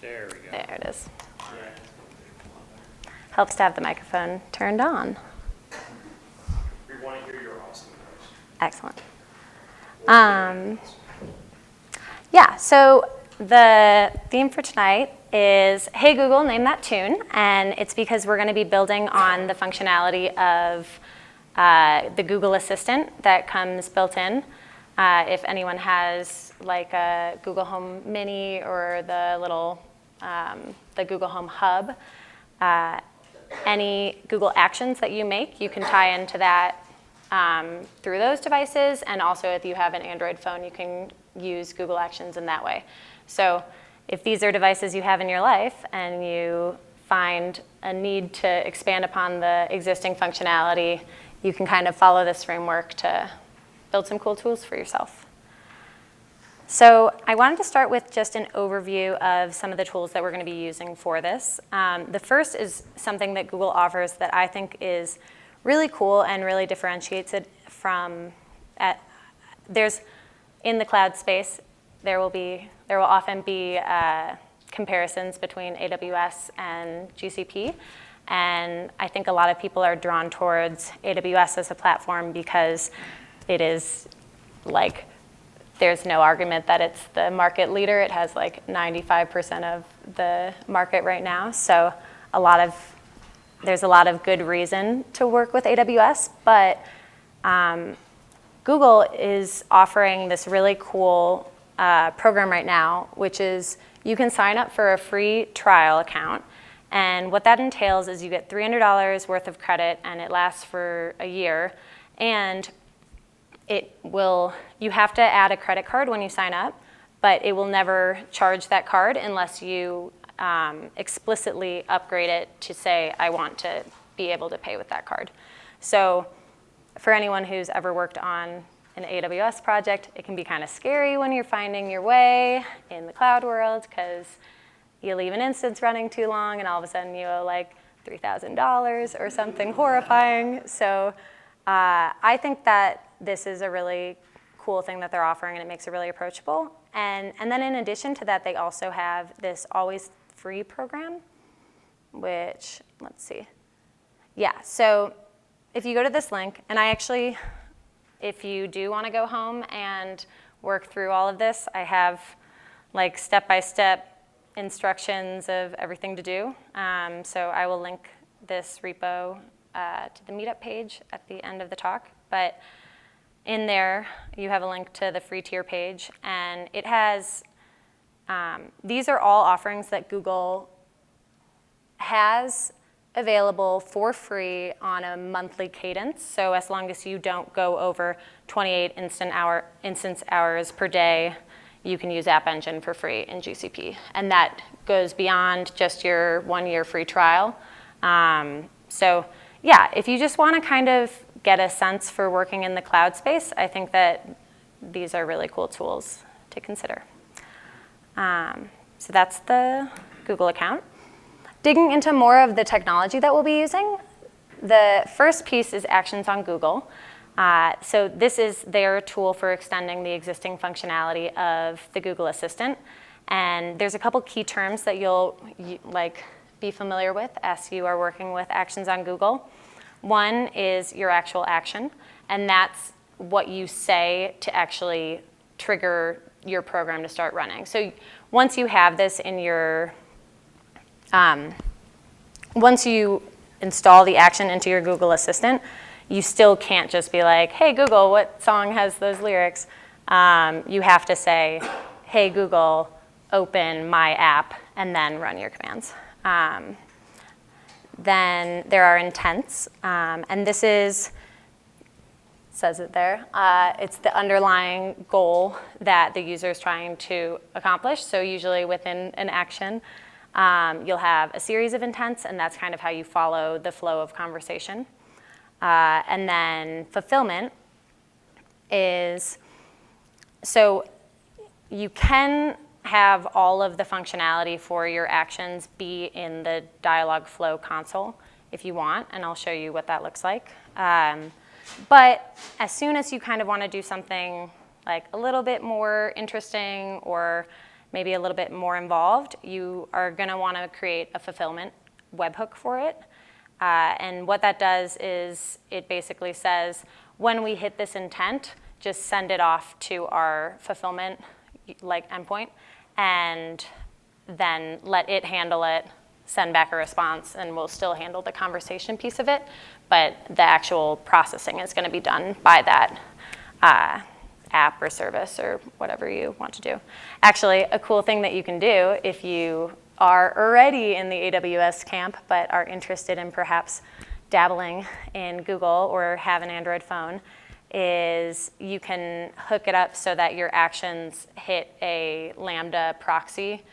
There we go. There it is. Helps to have the microphone turned on. We want to hear your awesome voice. Excellent. Yeah, so the theme for tonight is, hey Google, name that tune. And it's because we're going to be building on the functionality of the Google Assistant that comes built in. If anyone has like a Google Home Mini or the little, the Google Home Hub, any Google actions that you make, you can tie into that through those devices. And also if you have an Android phone, you can use Google Actions in that way. So if these are devices you have in your life and you find a need to expand upon the existing functionality, you can kind of follow this framework to build some cool tools for yourself. So I wanted to start with just an overview of some of the tools that we're going to be using for this. The first is something that Google offers that I think is really cool and really differentiates it from, there's, in the cloud space, there will often be comparisons between AWS and GCP. And I think a lot of people are drawn towards AWS as a platform because it is like, there's no argument that it's the market leader. It has like 95% of the market right now. So there's a lot of good reason to work with AWS, but Google is offering this really cool program right now, which is you can sign up for a free trial account. And what that entails is you get $300 worth of credit, and it lasts for a year. And you have to add a credit card when you sign up, but it will never charge that card unless you explicitly upgrade it to say, I want to be able to pay with that card. So for anyone who's ever worked on an AWS project, it can be kind of scary when you're finding your way in the cloud world because you leave an instance running too long and all of a sudden you owe like $3,000 or something horrifying. So I think that this is a really cool thing that they're offering, and it makes it really approachable. And then in addition to that, they also have this always free program, which, let's see. Yeah, so if you go to this link, and if you do want to go home and work through all of this, I have like step-by-step instructions of everything to do. So I will link this repo to the meetup page at the end of the talk. But in there, you have a link to the free tier page. And it has, these are all offerings that Google has available for free on a monthly cadence. So as long as you don't go over 28 instance hours per day, you can use App Engine for free in GCP. And that goes beyond just your 1 year free trial. So yeah, if you just want to kind of get a sense for working in the cloud space, I think that these are really cool tools to consider. So that's the Google account. Digging into more of the technology that we'll be using, the first piece is Actions on Google. So this is their tool for extending the existing functionality of the Google Assistant. And there's a couple key terms that you'll be familiar with as you are working with Actions on Google. One is your actual action, and that's what you say to actually trigger your program to start running. So once you have this in your, once you install the action into your Google Assistant, you still can't just be like, hey Google, what song has those lyrics? You have to say, hey Google, open my app, and then run your commands. Then there are intents, and this is, says it there, it's the underlying goal that the user is trying to accomplish. So usually within an action, you'll have a series of intents, and that's kind of how you follow the flow of conversation. And then fulfillment is, so you can have all of the functionality for your actions be in the Dialogflow console if you want, and I'll show you what that looks like. But as soon as you kind of want to do something like a little bit more interesting or maybe a little bit more involved, you are going to want to create a fulfillment webhook for it. And what that does is it basically says, when we hit this intent, just send it off to our fulfillment endpoint, and then let it handle it, send back a response, and we'll still handle the conversation piece of it. But the actual processing is going to be done by that app or service or whatever you want to do. Actually, a cool thing that you can do if you are already in the AWS camp but are interested in perhaps dabbling in Google or have an Android phone is you can hook it up so that your actions hit a Lambda proxy.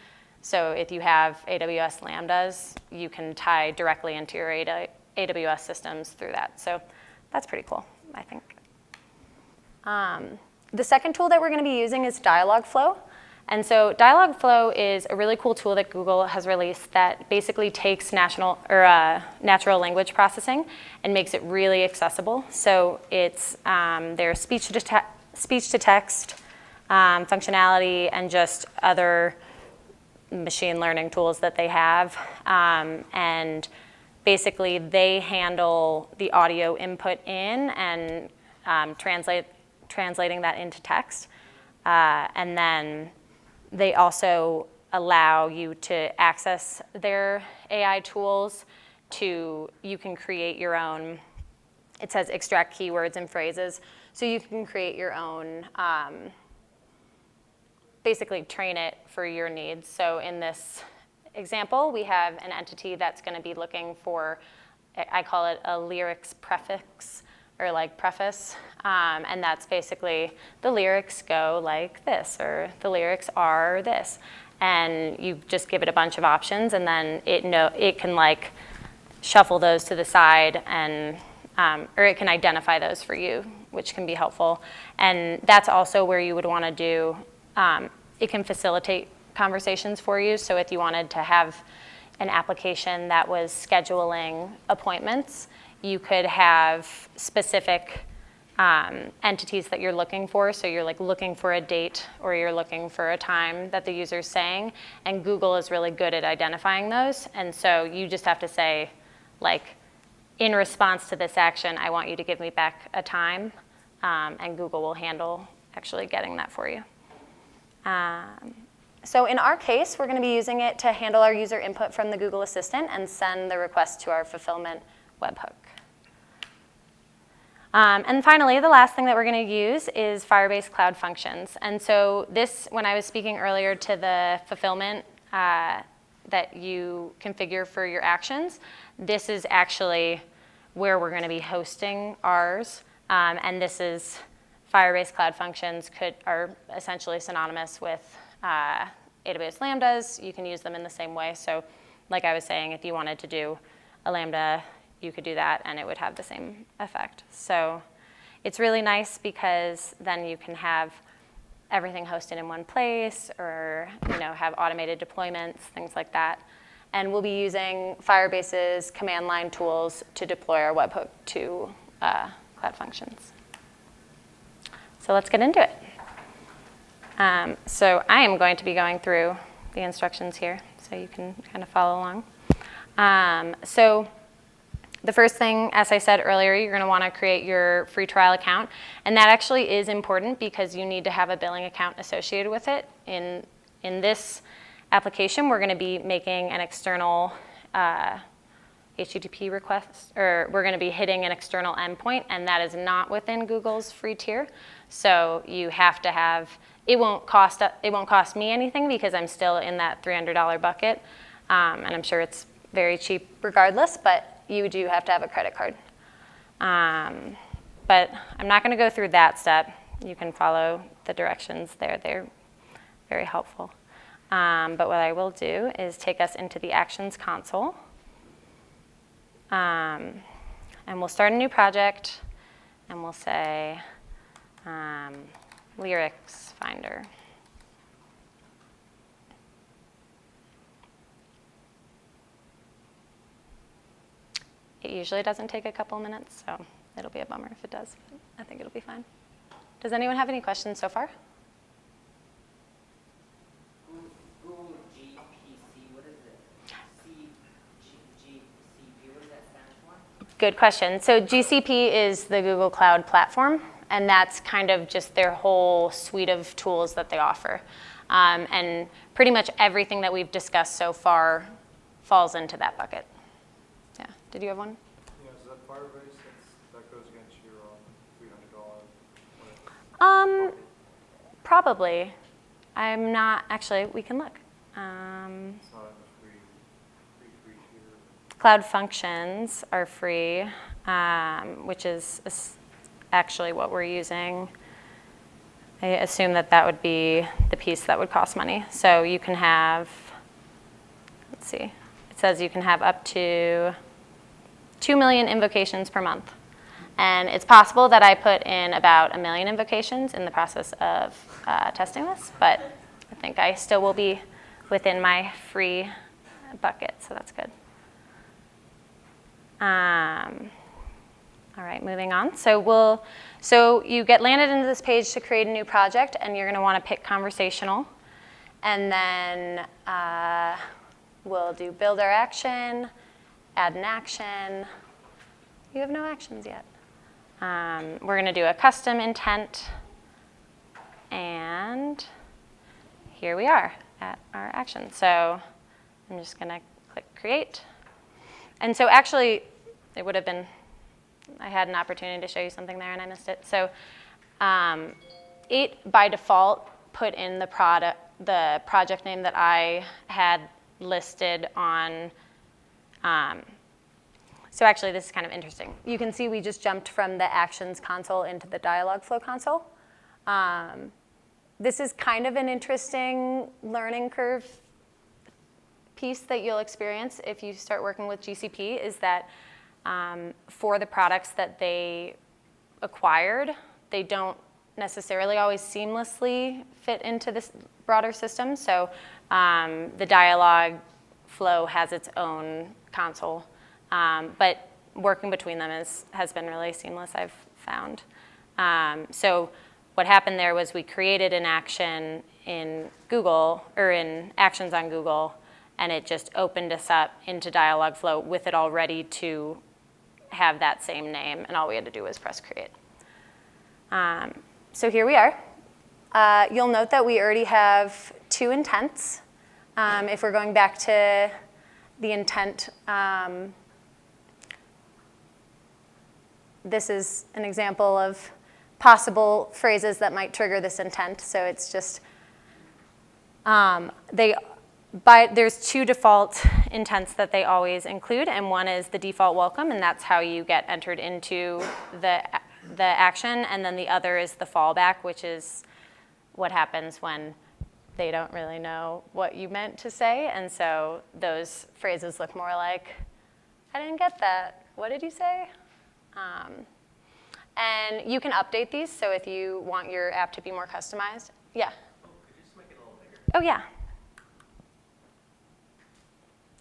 So if you have AWS Lambdas, you can tie directly into your AWS systems through that. So that's pretty cool, I think. The second tool that we're going to be using is Dialogflow. And so Dialogflow is a really cool tool that Google has released that basically takes natural language processing and makes it really accessible. So it's their speech-to-text functionality and just other machine learning tools that they have. And basically, they handle the audio input in and translating that into text. And then they also allow you to access their AI tools you can create your own, it says extract keywords and phrases, so you can create your own, basically train it for your needs. So in this example, we have an entity that's going to be looking for, I call it a lyrics prefix, or like preface, and that's basically the lyrics go like this, or the lyrics are this, and you just give it a bunch of options, and then it can like shuffle those to the side, and or it can identify those for you, which can be helpful. And that's also where you would want to do. It can facilitate conversations for you. So if you wanted to have an application that was scheduling appointments, you could have specific entities that you're looking for. So you're like looking for a date or you're looking for a time that the user's saying. And Google is really good at identifying those. And so you just have to say, like, in response to this action, I want you to give me back a time. And Google will handle actually getting that for you. So in our case, we're going to be using it to handle our user input from the Google Assistant and send the request to our fulfillment webhook. And finally, the last thing that we're going to use is Firebase Cloud Functions. And so this, when I was speaking earlier to the fulfillment that you configure for your actions, this is actually where we're going to be hosting ours. And this is Firebase Cloud Functions are essentially synonymous with AWS Lambdas. You can use them in the same way. So like I was saying, if you wanted to do a Lambda, you could do that and it would have the same effect. So it's really nice because then you can have everything hosted in one place, or have automated deployments, things like that. And we'll be using Firebase's command line tools to deploy our webhook to Cloud Functions. So let's get into it. So I am going to be going through the instructions here so you can kind of follow along. So the first thing, as I said earlier, you're going to want to create your free trial account. And that actually is important because you need to have a billing account associated with it. In this application, we're going to be making an external HTTP request, or we're going to be hitting an external endpoint, and that is not within Google's free tier. So you have to have, it won't cost me anything because I'm still in that $300 bucket, and I'm sure it's very cheap regardless, but you do have to have a credit card. But I'm not going to go through that step. You can follow the directions there. They're very helpful. But what I will do is take us into the Actions console. And we'll start a new project, and we'll say Lyrics Finder. It usually doesn't take a couple minutes, so it'll be a bummer if it does, but I think it'll be fine. Does anyone have any questions so far? Good question. So GCP is the Google Cloud Platform, and that's kind of just their whole suite of tools that they offer. And pretty much everything that we've discussed so far falls into that bucket. Yeah. Did you have one? Yeah, is that Firebase? That goes against your $300. Probably. I'm not, actually, we can look. It's not in the free tier. Cloud Functions are free, which is actually what we're using. I assume that that would be the piece that would cost money. So you can have, let's see, it says you can have up to 2 million invocations per month. And it's possible that I put in about 1 million invocations in the process of testing this, but I think I still will be within my free bucket, so that's good. All right, moving on. So you get landed into this page to create a new project, and you're going to want to pick conversational. And then we'll do build our action, add an action. You have no actions yet. We're going to do a custom intent. And here we are at our action. So I'm just going to click create. And so actually, it would have been, I had an opportunity to show you something there and I missed it. So it, by default, put in the project name that I had listed on. So actually, this is kind of interesting. You can see we just jumped from the Actions console into the Dialogflow console. This is kind of an interesting learning curve piece that you'll experience if you start working with GCP, is that for the products that they acquired, they don't necessarily always seamlessly fit into this broader system. So the Dialogflow has its own console, but working between them has been really seamless, I've found. So what happened there was we created an action in Google, or in Actions on Google, and it just opened us up into Dialogflow with it all ready to have that same name, and all we had to do was press create. So here we are. You'll note that we already have 2 intents. If we're going back to the intent, this is an example of possible phrases that might trigger this intent. So it's just, there's 2 default intents that they always include, and one is the default welcome, and that's how you get entered into the action, and then the other is the fallback, which is what happens when they don't really know what you meant to say, and so those phrases look more like, I didn't get that. What did you say? And you can update these, so if you want your app to be more customized. Yeah? Oh, could you just make it a little bigger? Oh, yeah.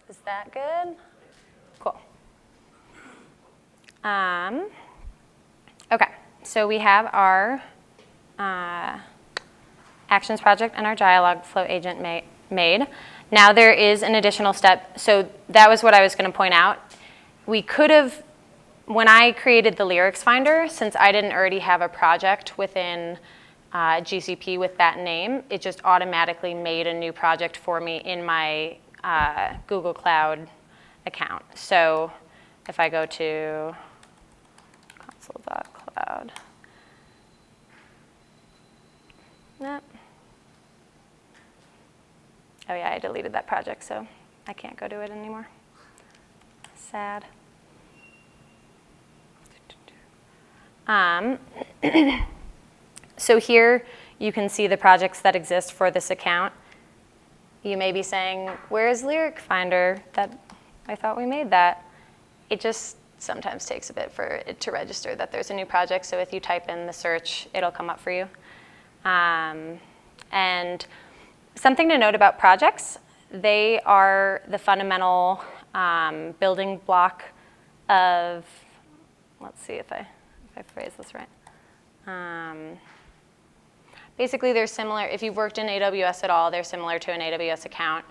Is that good? Cool. Okay, so we have our Actions project and our Dialogflow agent made. Now there is an additional step. So that was what I was going to point out. We could have, when I created the lyrics finder, since I didn't already have a project within GCP with that name, it just automatically made a new project for me in my Google Cloud account. So if I go to console.cloud, nope. Oh yeah, I deleted that project, so I can't go to it anymore. Sad. So here you can see the projects that exist for this account. You may be saying, where's Lyric Finder? I thought we made that. It just sometimes takes a bit for it to register that there's a new project, so if you type in the search, it'll come up for you. And something to note about projects, they are the fundamental building block of, let's see if I phrase this right. Basically, they're similar. If you've worked in AWS at all, they're similar to an AWS account.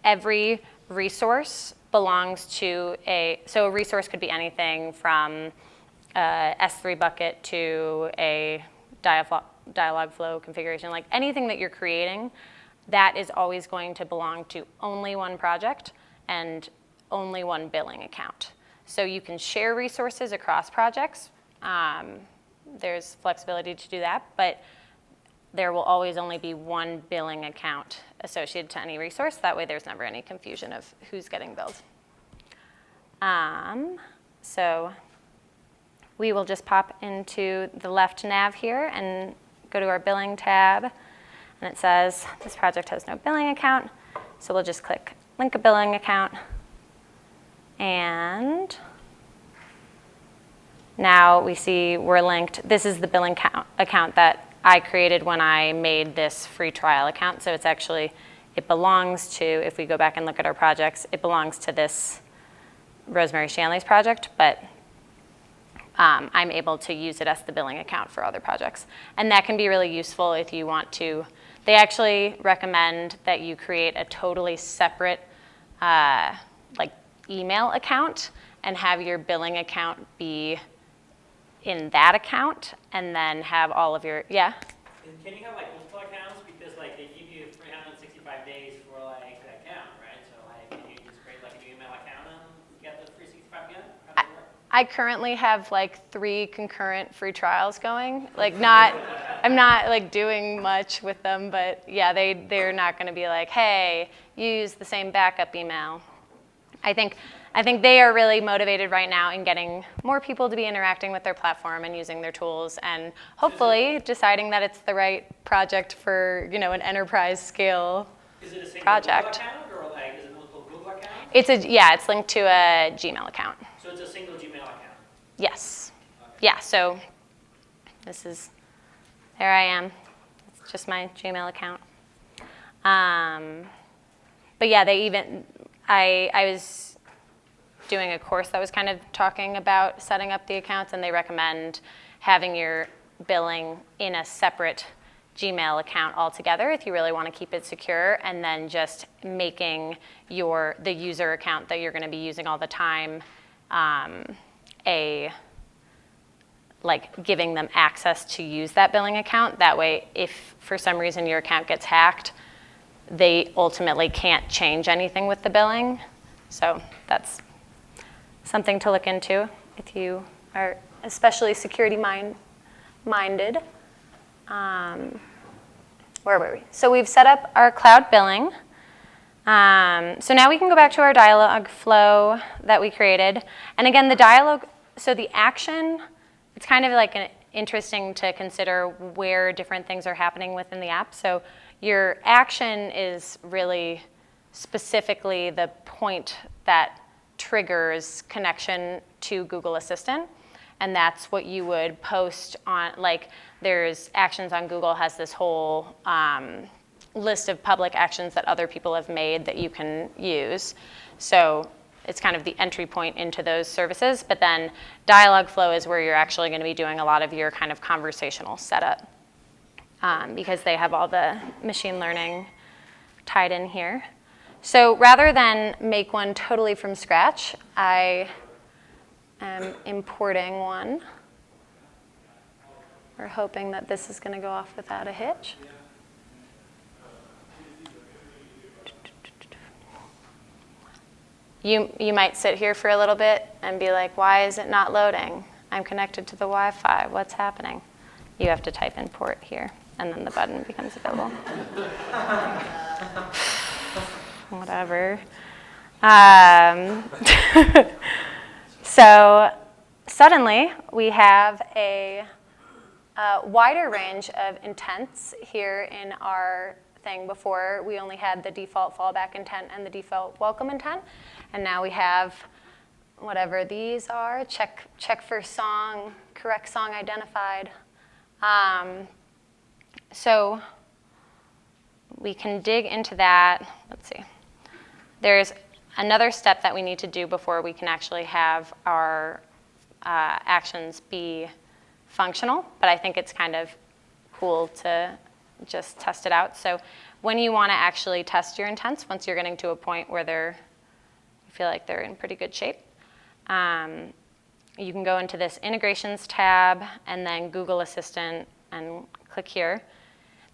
Every resource belongs to so a resource could be anything from a S3 bucket to a Dialogflow configuration, like anything that you're creating, that is always going to belong to only one project and only one billing account. So you can share resources across projects. There's flexibility to do that, but there will always only be one billing account associated to any resource. That way there's never any confusion of who's getting billed. So we will just pop into the left nav here and go to our billing tab. And it says this project has no billing account. So we'll just click link a billing account. And now we see we're linked. This is the billing account that I created when I made this free trial account. So it's actually, it belongs to, if we go back and look at our projects, it belongs to this Rosemary Shanley's project, but I'm able to use it as the billing account for other projects. And that can be really useful if you want to. They actually recommend that you create a totally separate like email account and have your billing account be in that account, and then have all of your, yeah? And can you have like multiple accounts? Because like they give you 365 days for like the account, right? So like can you just create like a new email account and get the 365 again? How does it work? I currently have like 3 concurrent free trials going. Like I'm not like doing much with them, but yeah, they're not gonna be like, hey, use the same backup email. I think they are really motivated right now in getting more people to be interacting with their platform and using their tools, and hopefully deciding that it's the right project for, you know, an enterprise scale Is it a single project. Google account or like is it multiple Google accounts? It's linked to a Gmail account. So it's a single Gmail account. Yes. Okay. Yeah, so there I am. It's just my Gmail account. But yeah, I was doing a course that was kind of talking about setting up the accounts, and they recommend having your billing in a separate Gmail account altogether if you really want to keep it secure, and then just making the user account that you're going to be using all the time giving them access to use that billing account. That way, if for some reason your account gets hacked, they ultimately can't change anything with the billing. So that's something to look into if you are especially security minded. Where were we? So we've set up our cloud billing. So now we can go back to our dialog flow that we created. And again, so the action, it's kind of like interesting to consider where different things are happening within the app. So your action is really specifically the point that triggers connection to Google Assistant. And that's what you would post on, like there's actions on Google has this whole list of public actions that other people have made that you can use. So it's kind of the entry point into those services. But then Dialogflow is where you're actually going to be doing a lot of your kind of conversational setup because they have all the machine learning tied in here. So rather than make one totally from scratch, I am importing one. We're hoping that this is going to go off without a hitch. You might sit here for a little bit and be like, why is it not loading? I'm connected to the Wi-Fi. What's happening? You have to type in port here, and then the button becomes available. Whatever. So suddenly we have a wider range of intents here in our thing. Before we only had the default fallback intent and the default welcome intent, and now we have whatever these are, check for song, correct song identified. So we can dig into that. Let's see. There's another step that we need to do before we can actually have our actions be functional, but I think it's kind of cool to just test it out. So when you want to actually test your intents, once you're getting to a point where they're feel like they're in pretty good shape. You can go into this Integrations tab and then Google Assistant and click here.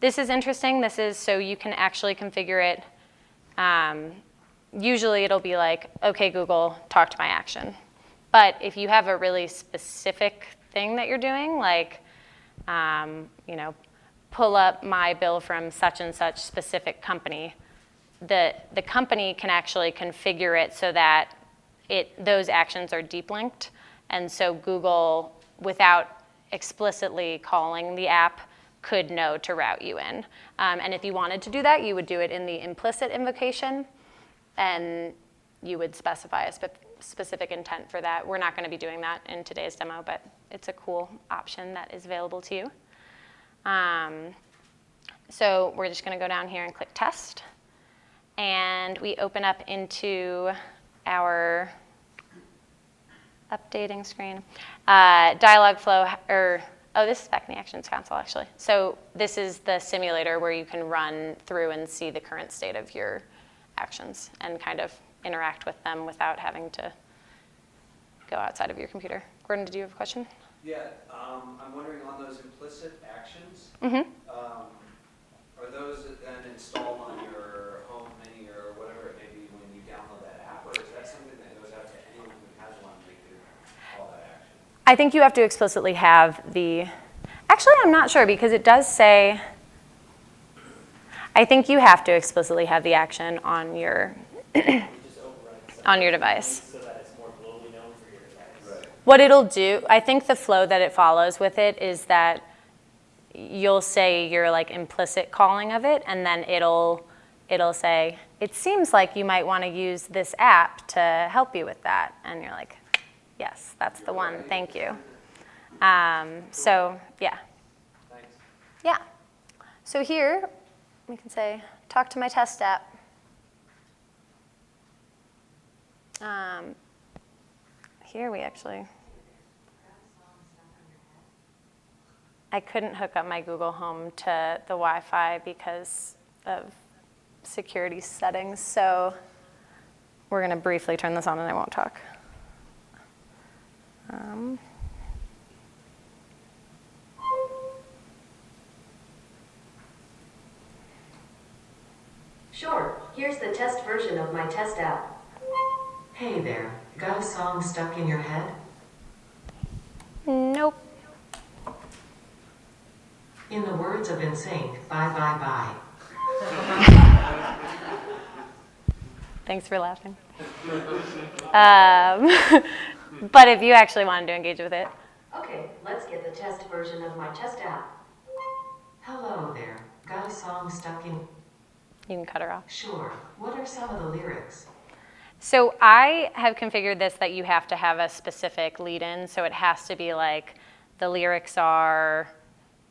This is interesting. This is so you can actually configure it. Usually it'll be like, okay, Google, talk to my action. But if you have a really specific thing that you're doing, like, pull up my bill from such and such specific company, the company can actually configure it so that those actions are deep linked. And so Google, without explicitly calling the app, could know to route you in. And if you wanted to do that, you would do it in the implicit invocation, and you would specify a specific intent for that. We're not going to be doing that in today's demo, but it's a cool option that is available to you. So we're just going to go down here and click Test. And we open up into our updating screen. Dialogflow, this is back in the Actions console, actually. So this is the simulator where you can run through and see the current state of your actions and kind of interact with them without having to go outside of your computer. Gordon, did you have a question? Yeah, I'm wondering on those implicit actions, Mm-hmm. Are those then installed on your home menu or whatever it may be when you download that app, or is that something that goes out to anyone who has one to do all that action? I think you have to explicitly have the, actually I'm not sure because it does say, I think you have to explicitly have the action on your on your device. So that it's more globally known for your device. Right. What it'll do, I think the flow that it follows with it is that you'll say your like implicit calling of it, and then it'll say, it seems like you might want to use this app to help you with that. And you're like, yes, that's the one, thank you. So yeah. Thanks. Yeah. So here, we can say, talk to my test app. Here we actually, I couldn't hook up my Google Home to the Wi-Fi because of security settings, so we're going to briefly turn this on and I won't talk. Sure, here's the test version of my test app. Hey there, got a song stuck in your head? Nope. In the words of NSYNC, bye bye bye. Thanks for laughing. But if you actually wanted to engage with it. Okay, let's get the test version of my test app. Hello there, got a song stuck in... You can cut her off. Sure, what are some of the lyrics? So I have configured this that you have to have a specific lead-in, so it has to be like, the lyrics are,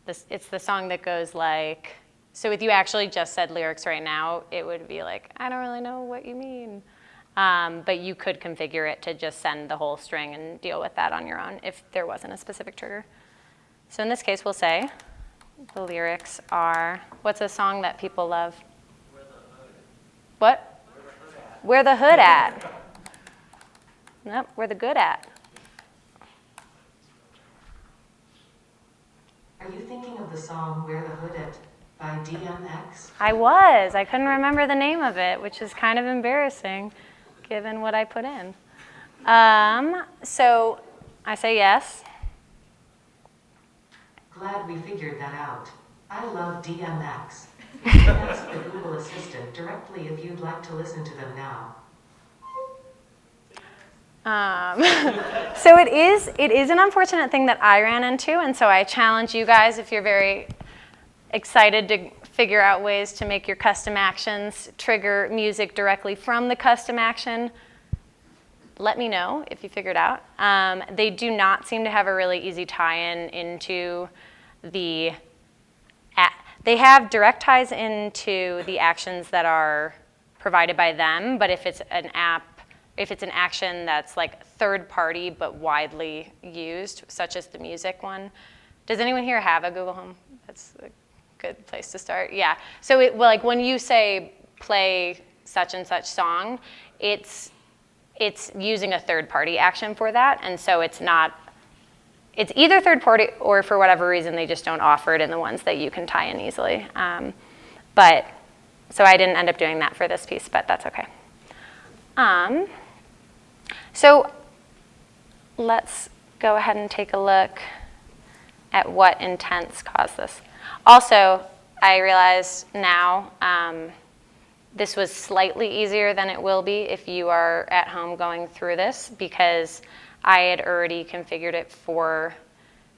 it's the song that goes like, so if you actually just said lyrics right now, it would be like, I don't really know what you mean. But you could configure it to just send the whole string and deal with that on your own if there wasn't a specific trigger. So in this case, we'll say the lyrics are, what's a song that people love? What? Where the hood at? Nope, where the good at. Are you thinking of the song Where the Hood At by DMX? I couldn't remember the name of it, which is kind of embarrassing given what I put in. So I say yes. Glad we figured that out. I love DMX. You can ask the Google Assistant directly if you'd like to listen to them now. So it is an unfortunate thing that I ran into, and so I challenge you guys, if you're very excited to figure out ways to make your custom actions trigger music directly from the custom action, let me know if you figure it out. They do not seem to have a really easy tie-in into the they have direct ties into the actions that are provided by them, but if it's an action that's like third party but widely used, such as the music one. Does anyone here have a Google Home? That's a good place to start. Yeah. So like when you say play such and such song, it's it's using a third-party action for that, and so it's either third-party or for whatever reason they just don't offer it in the ones that you can tie in easily. So I didn't end up doing that for this piece, but that's okay. So let's go ahead and take a look at what intents cause this. Also, I realize now this was slightly easier than it will be if you are at home going through this, because I had already configured it for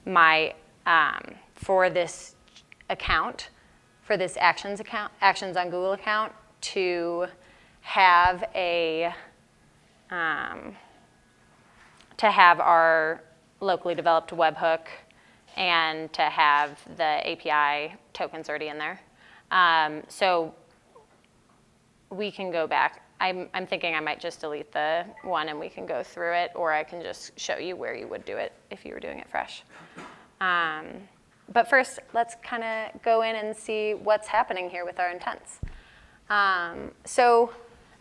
my for this account, for this Actions on Google account, to have our locally developed webhook and to have the API tokens already in there. So we can go back. I'm thinking I might just delete the one and we can go through it, or I can just show you where you would do it if you were doing it fresh. But first, let's kind of go in and see what's happening here with our intents. So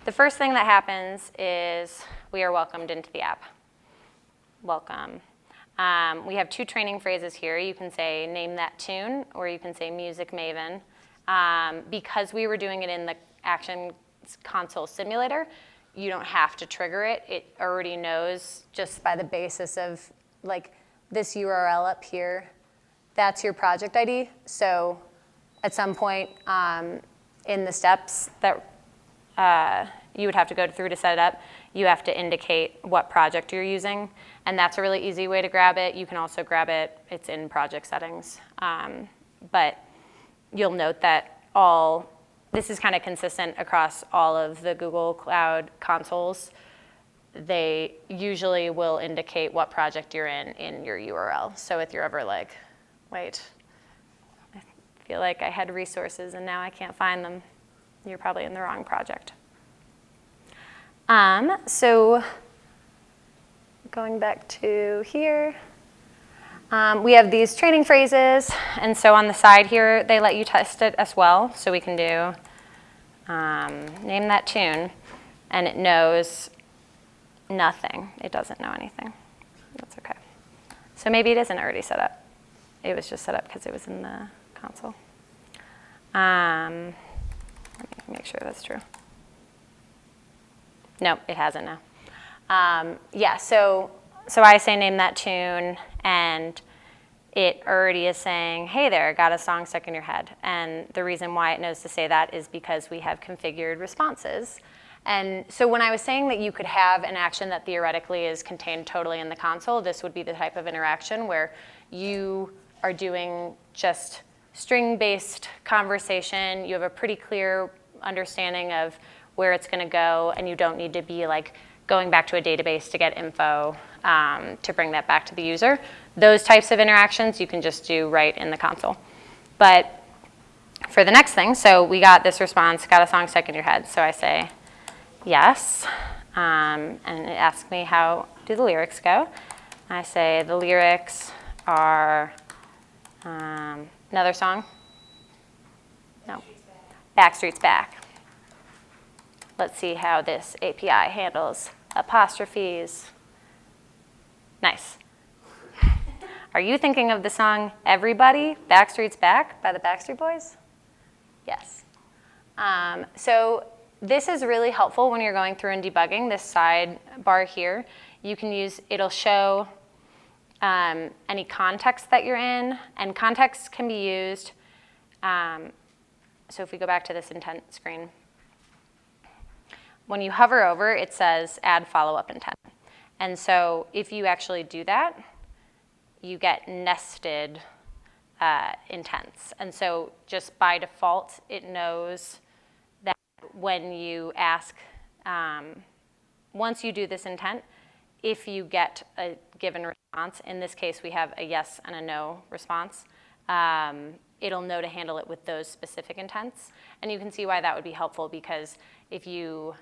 the first thing that happens is we are welcomed into the app. Welcome. We have 2 training phrases here. You can say name that tune, or you can say music maven. Because we were doing it in the Action Console simulator, you don't have to trigger it. It already knows just by the basis of like this URL up here, that's your project ID. So at some point in the steps that you would have to go through to set it up, you have to indicate what project you're using. And that's a really easy way to grab it. You can also grab it, it's in project settings. But you'll note that this is kind of consistent across all of the Google Cloud consoles. They usually will indicate what project you're in your URL. So if you're ever like, wait, I feel like I had resources and now I can't find them, you're probably in the wrong project. So going back to here, we have these training phrases, and so on the side here, they let you test it as well. So we can do name that tune, and it knows nothing. It doesn't know anything. That's okay. So maybe it isn't already set up. It was just set up because it was in the console. Let me make sure that's true. No, it hasn't now. Yeah, so I say name that tune, and it already is saying, hey there, got a song stuck in your head. And the reason why it knows to say that is because we have configured responses. And so when I was saying that you could have an action that theoretically is contained totally in the console, this would be the type of interaction where you are doing just string-based conversation. You have a pretty clear understanding of where it's going to go, and you don't need to be like going back to a database to get info to bring that back to the user. Those types of interactions you can just do right in the console. But for the next thing, so we got this response, got a song stuck in your head. So I say yes, and it asks me how do the lyrics go. I say the lyrics are another song. No, Backstreet's Back. Let's see how this API handles apostrophes. Nice. Are you thinking of the song Everybody, Backstreet's Back by the Backstreet Boys? Yes. So this is really helpful when you're going through and debugging. This sidebar here, you can use, it'll show any context that you're in, and context can be used. So if we go back to this intent screen, when you hover over, it says add follow-up intent. And so if you actually do that, you get nested intents. And so just by default, it knows that when you ask, once you do this intent, if you get a given response, in this case we have a yes and a no response, it'll know to handle it with those specific intents. And you can see why that would be helpful, because if you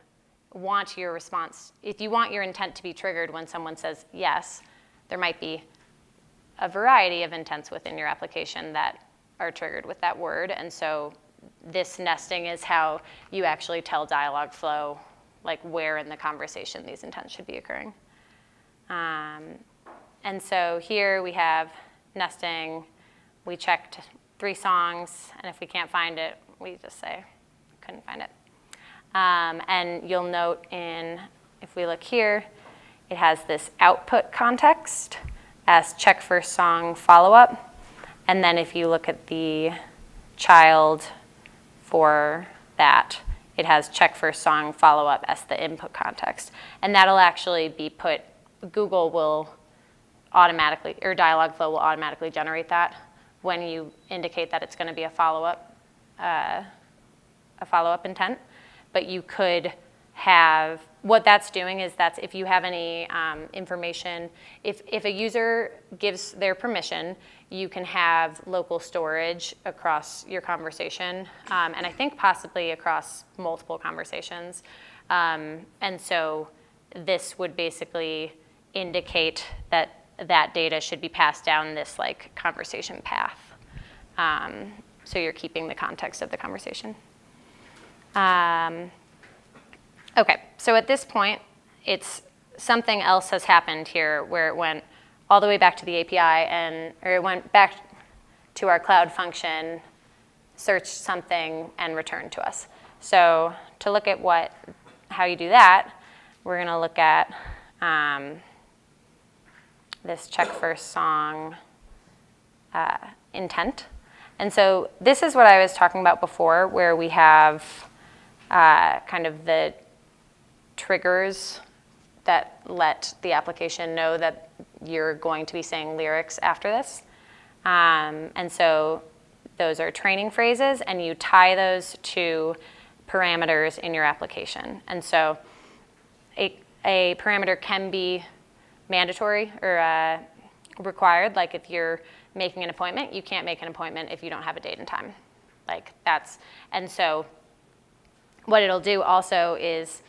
want your response, if you want your intent to be triggered when someone says yes, there might be a variety of intents within your application that are triggered with that word. And so this nesting is how you actually tell Dialogflow, like where in the conversation these intents should be occurring. And so here we have nesting. We checked 3 songs, and if we can't find it, we just say, couldn't find it. And you'll note if we look here, it has this output context as check first song follow-up. And then if you look at the child for that, it has check first song follow-up as the input context. And that'll actually be put, Google will automatically, or Dialogflow will automatically generate that when you indicate that it's going to be a follow-up intent. But you could have, what that's doing is that's if you have any information, if a user gives their permission, you can have local storage across your conversation, and I think possibly across multiple conversations. And so this would basically indicate that that data should be passed down this like conversation path. So you're keeping the context of the conversation. Okay, so at this point, it's something else has happened here where it went all the way back to the API or it went back to our cloud function, searched something, and returned to us. So to look at how you do that, we're going to look at this check first song intent. And so this is what I was talking about before, where we have kind of the triggers that let the application know that you're going to be saying lyrics after this. And so those are training phrases, and you tie those to parameters in your application. And so a parameter can be mandatory or required. Like if you're making an appointment, you can't make an appointment if you don't have a date and time. And so what it'll do also is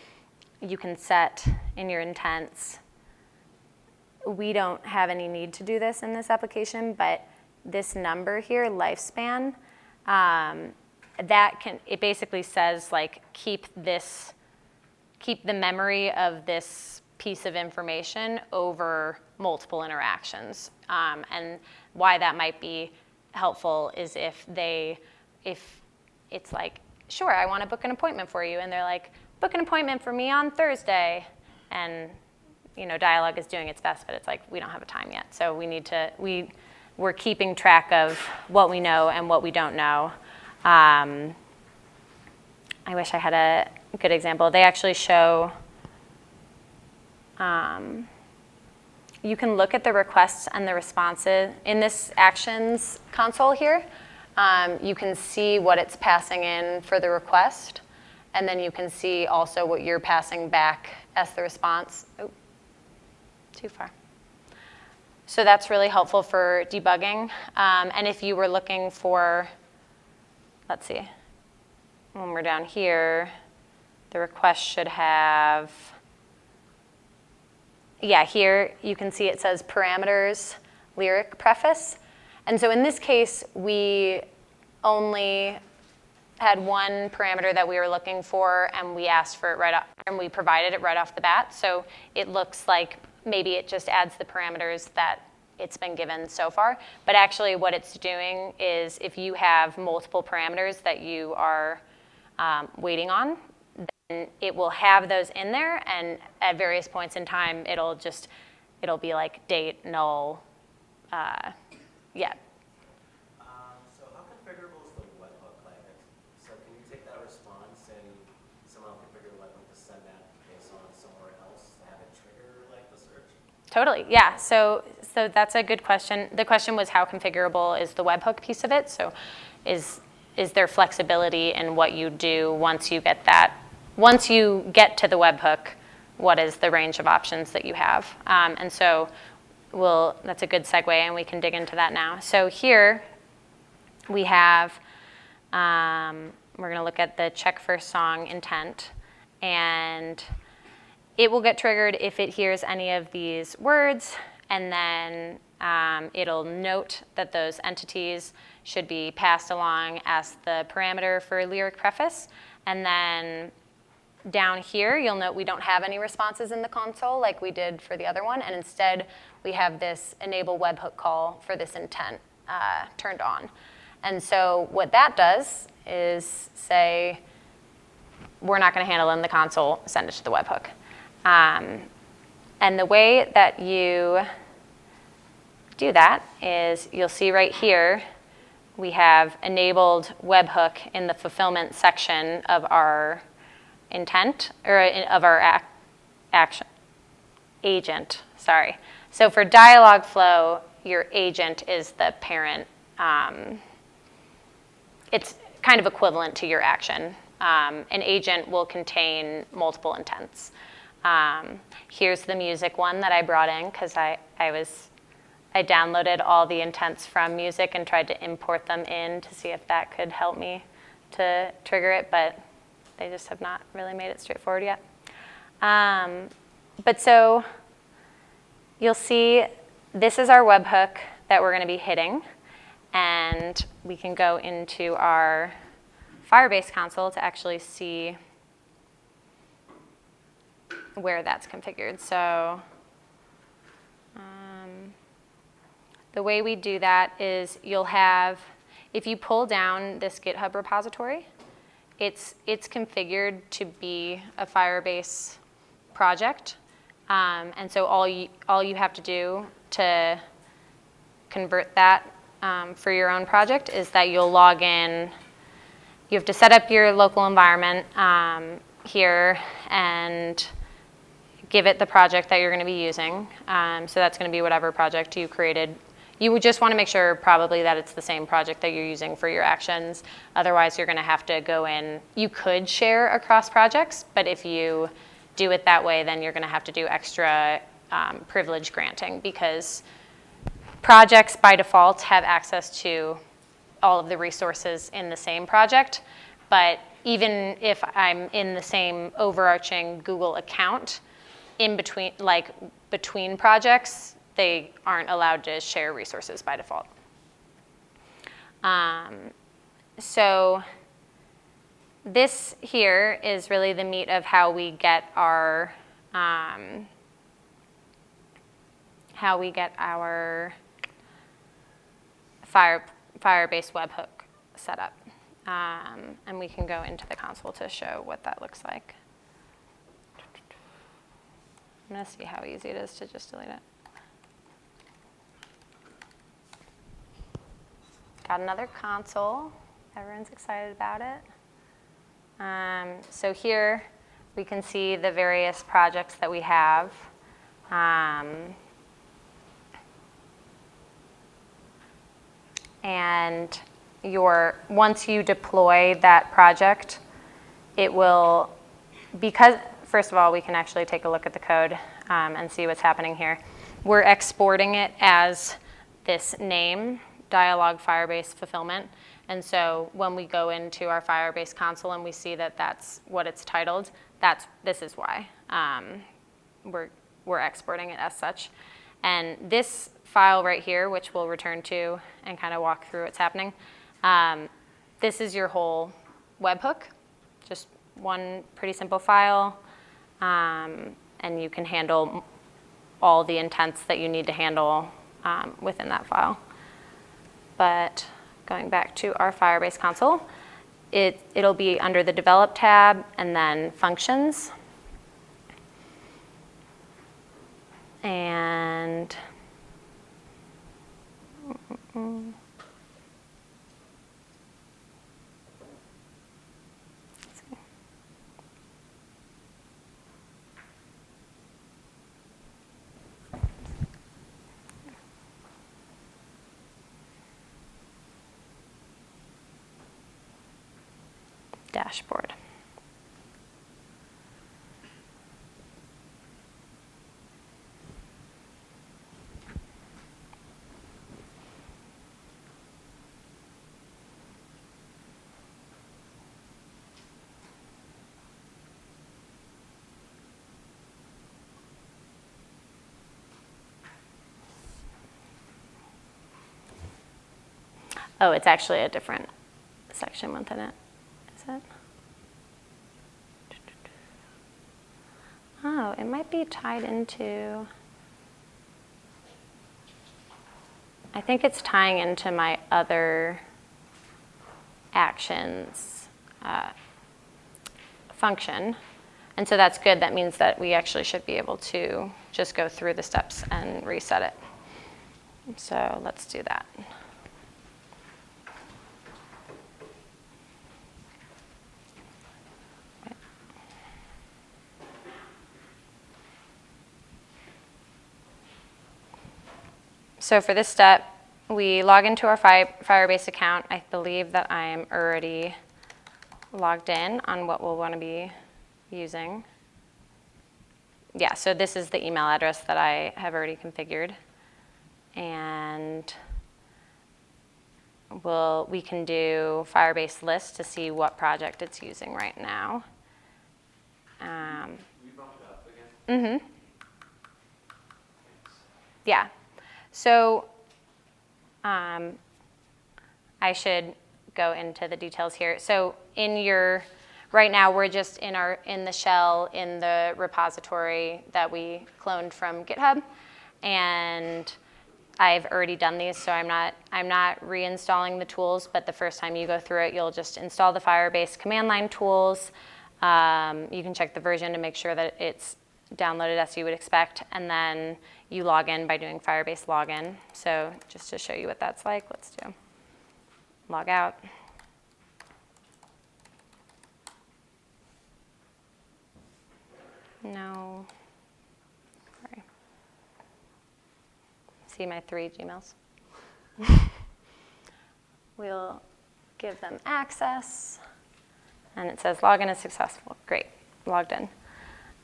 you can set in your intents. We don't have any need to do this in this application, but this number here, lifespan, it basically says like keep the memory of this piece of information over multiple interactions. And why that might be helpful is if it's like, sure, I want to book an appointment for you, and they're like, book an appointment for me on Thursday, and Dialog is doing its best, but it's like we don't have a time yet, so we're keeping track of what we know and what we don't know. I wish I had a good example. They actually show. You can look at the requests and the responses in this actions console here. You can see what it's passing in for the request, and then you can see also what you're passing back as the response. Oh, too far. So that's really helpful for debugging. And if you were looking for, let's see, when we're down here, the request should have, here you can see it says parameters, lyric preface. And so in this case, we only had one parameter that we were looking for, and we asked for it and we provided it right off the bat. So it looks like maybe it just adds the parameters that it's been given so far. But actually what it's doing is if you have multiple parameters that you are waiting on, then it will have those in there, and at various points in time, it'll be like date, null, So how configurable is the webhook? So can you take that response and somehow configure the webhook to send that based on somewhere else to have it trigger like the search? Totally, yeah. So that's a good question. The question was how configurable is the webhook piece of it? So is there flexibility in what you do once you get that? Once you get to the webhook, what is the range of options that you have? And so that's a good segue, and we can dig into that now. So here we have, we're going to look at the check first song intent, and it will get triggered if it hears any of these words, and then it'll note that those entities should be passed along as the parameter for lyric preface, and then down here, you'll note we don't have any responses in the console like we did for the other one, and instead we have this enable webhook call for this intent turned on. And so what that does is say, we're not going to handle it in the console, send it to the webhook. And the way that you do that is you'll see right here, we have enabled webhook in the fulfillment section of our intent, or of our action, agent, sorry. So for Dialogflow, your agent is the parent. It's kind of equivalent to your action. An agent will contain multiple intents. Here's the music one that I brought in because I downloaded all the intents from music and tried to import them in to see if that could help me to trigger it, but they just have not really made it straightforward yet. But so you'll see this is our webhook that we're going to be hitting, and we can go into our Firebase console to actually see where that's configured. So the way we do that is you'll have, if you pull down this GitHub repository, it's configured to be a Firebase project. And so all you have to do to convert that for your own project is that you'll log in. You have to set up your local environment here and give it the project that you're going to be using. So that's going to be whatever project you created. You would just want to make sure probably that it's the same project that you're using for your actions. Otherwise, you're going to have to go in. You could share across projects, but if you do it that way, then you're going to have to do extra privilege granting, because projects by default have access to all of the resources in the same project. But even if I'm in the same overarching Google account, in between, like between projects, they aren't allowed to share resources by default. So this here is really the meat of how we get our Firebase webhook set up. And we can go into the console to show what that looks like. I'm going to see how easy it is to just delete it. Got another console. Everyone's excited about it. So here we can see the various projects that we have. And once you deploy that project, it will, because first of all, we can actually take a look at the code and see what's happening here. We're exporting it as this name, Dialog Firebase Fulfillment. And so when we go into our Firebase console and we see that that's what it's titled, this is why. We're exporting it as such. And this file right here, which we'll return to and kind of walk through what's happening, this is your whole webhook, just one pretty simple file. And you can handle all the intents that you need to handle within that file. But going back to our Firebase console, it'll be under the Develop tab and then Functions. And dashboard. Oh, it's actually a different section within it. Is it? Oh, it might be tied into, I think it's tying into my other actions function. And so that's good. That means that we actually should be able to just go through the steps and reset it. So let's do that. So for this step, we log into our Firebase account. I believe that I am already logged in on what we'll want to be using. Yeah, so this is the email address that I have already configured. And we can do Firebase list to see what project it's using right now. We bump it up again? Mm-hmm. Yeah. So I should go into the details here. So right now we're just in the shell in the repository that we cloned from GitHub, and I've already done these, so I'm not reinstalling the tools. But the first time you go through it, you'll just install the Firebase command line tools. You can check the version to make sure that it's downloaded as you would expect, and then you log in by doing Firebase login. So just to show you what that's like, let's do log out. No. Sorry. See my 3 Gmails. We'll give them access. And it says login is successful. Great, logged in.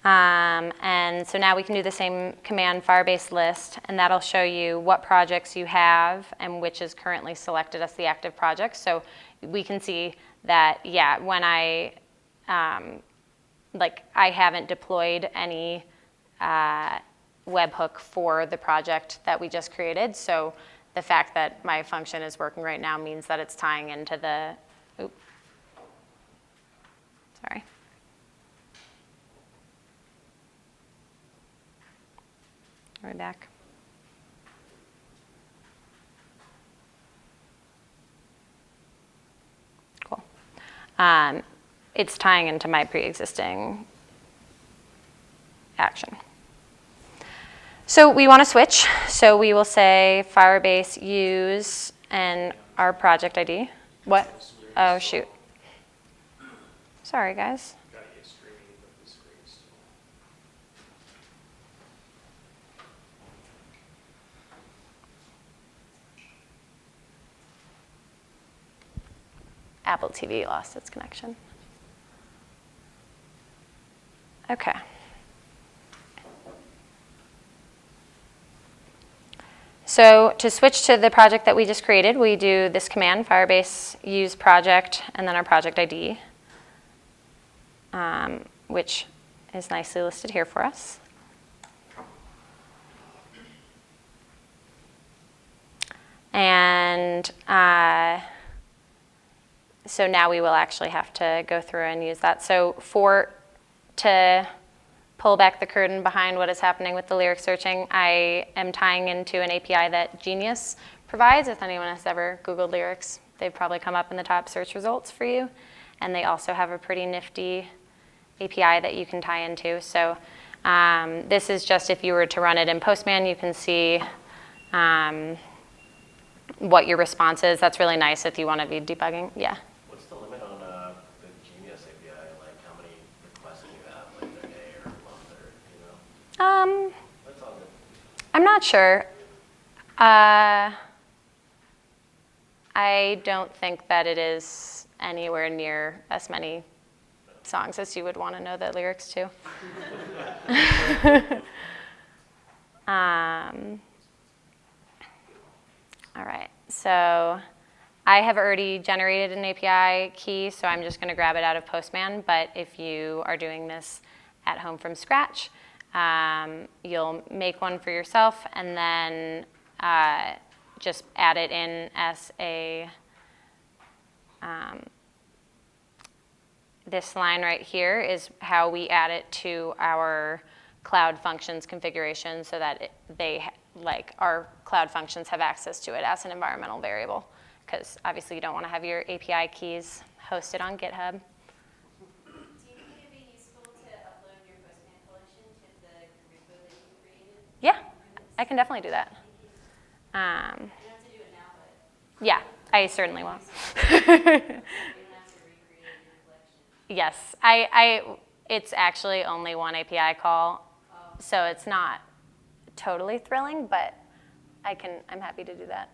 And so now we can do the same command, Firebase list, and that'll show you what projects you have and which is currently selected as the active project. So we can see that, yeah, when I haven't deployed any webhook for the project that we just created. So the fact that my function is working right now means that it's tying into the, sorry. Are we back? Cool. It's tying into my pre-existing action. So we want to switch. So we will say Firebase use and our project ID. What? Oh, shoot. Sorry, guys. Got you screaming, but the screen's still. Apple TV lost its connection. Okay. So to switch to the project that we just created, we do this command, Firebase use project, and then our project ID, which is nicely listed here for us. And so now we will actually have to go through and use that. So to pull back the curtain behind what is happening with the lyric searching, I am tying into an API that Genius provides. If anyone has ever Googled lyrics, they've probably come up in the top search results for you. And they also have a pretty nifty API that you can tie into. So this is just if you were to run it in Postman, you can see what your response is. That's really nice if you want to be debugging. Yeah. What's the limit on the Genius API? Like how many requests do you have, like a day or a month or, you know? That's all good. I'm not sure. I don't think that it is anywhere near as many songs as you would want to know the lyrics to. All right, so I have already generated an API key, so I'm just going to grab it out of Postman. But if you are doing this at home from scratch, you'll make one for yourself and then just add it in as a this line right here is how we add it to our cloud functions configuration so that our cloud functions have access to it as an environmental variable. Because obviously you don't want to have your API keys hosted on GitHub. Do you think it'd be useful to upload your Postman collection to the repo that you created? Yeah, I can definitely do that. You don't have to do it now, but Yeah, I certainly will. you don't have to recreate your collection. Yes, it's actually only one API call, so it's not totally thrilling, but I'm happy to do that.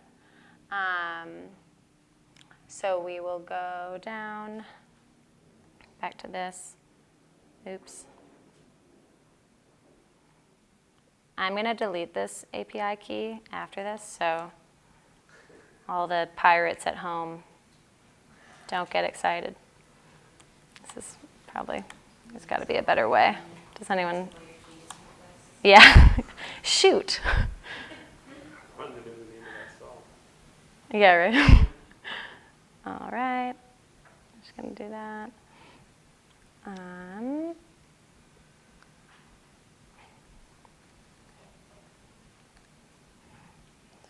So we will go down, back to this. Oops. I'm going to delete this API key after this, so all the pirates at home don't get excited. This is probably, there's got to be a better way. Does anyone? Yeah. Shoot. Wanted to do the name of that stall. Yeah, right. All right. I'm just going to do that.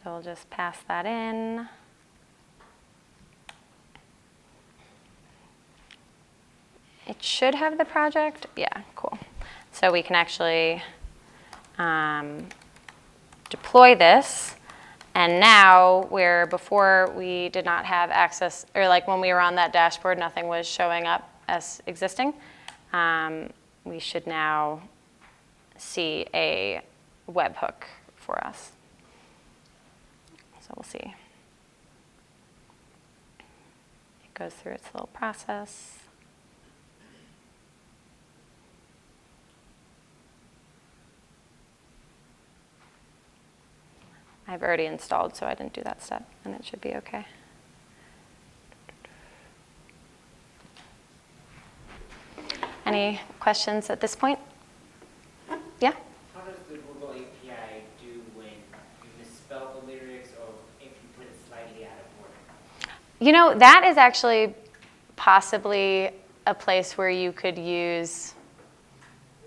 So we'll just pass that in. It should have the project. Yeah, cool. So we can actually deploy this. And now, where before we did not have access, or like when we were on that dashboard, nothing was showing up as existing, we should now see a webhook for us. So we'll see. It goes through its little process. I've already installed, so I didn't do that step, and it should be okay. Any questions at this point? Yeah? How does the Google API do when you misspell the lyrics or if you put it slightly out of order? You know, that is actually possibly a place where you could use,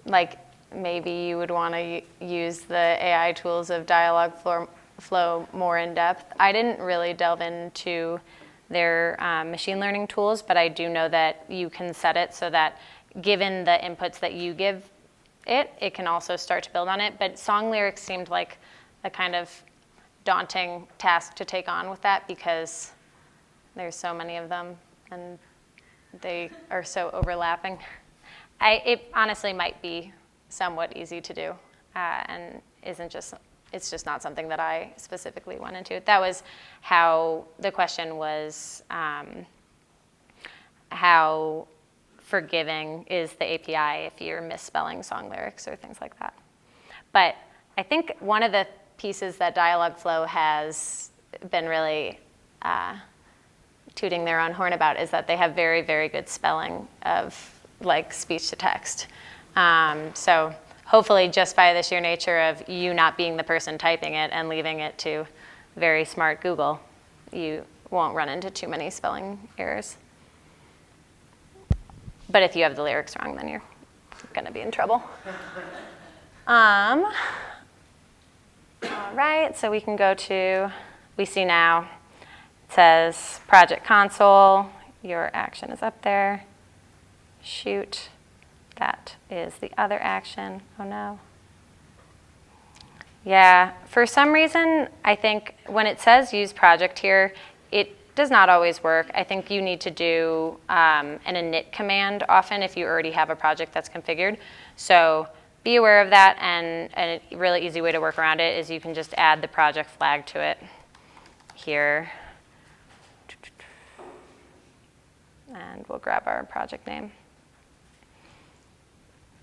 like, maybe you would want to use the AI tools of Dialogflow more in depth. I didn't really delve into their machine learning tools, but I do know that you can set it so that given the inputs that you give it, it can also start to build on it. But song lyrics seemed like a kind of daunting task to take on with that because there's so many of them and they are so overlapping. It honestly might be somewhat easy to do and it's just not something that I specifically went into. That was how the question was, how forgiving is the API if you're misspelling song lyrics or things like that. But I think one of the pieces that Dialogflow has been really tooting their own horn about is that they have very, very good spelling of like speech to text. So hopefully just by the sheer nature of you not being the person typing it and leaving it to very smart Google, you won't run into too many spelling errors. But if you have the lyrics wrong, then you're going to be in trouble. All right, so we can go to, we see now, it says Project Console, your action is up there. Shoot. That is the other action. Oh no. Yeah, for some reason, I think when it says use project here, it does not always work. I think you need to do an init command often if you already have a project that's configured. So be aware of that, and a really easy way to work around it is you can just add the project flag to it here. And we'll grab our project name.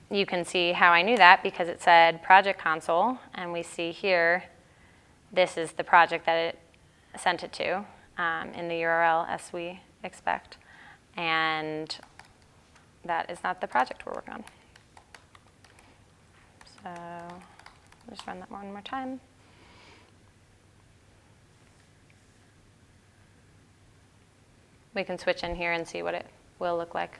You can see how I knew that because it said Project Console, and we see here, this is the project that it sent it to in the URL as we expect. And that is not the project we're working on. So I'll just run that one more time. We can switch in here and see what it will look like.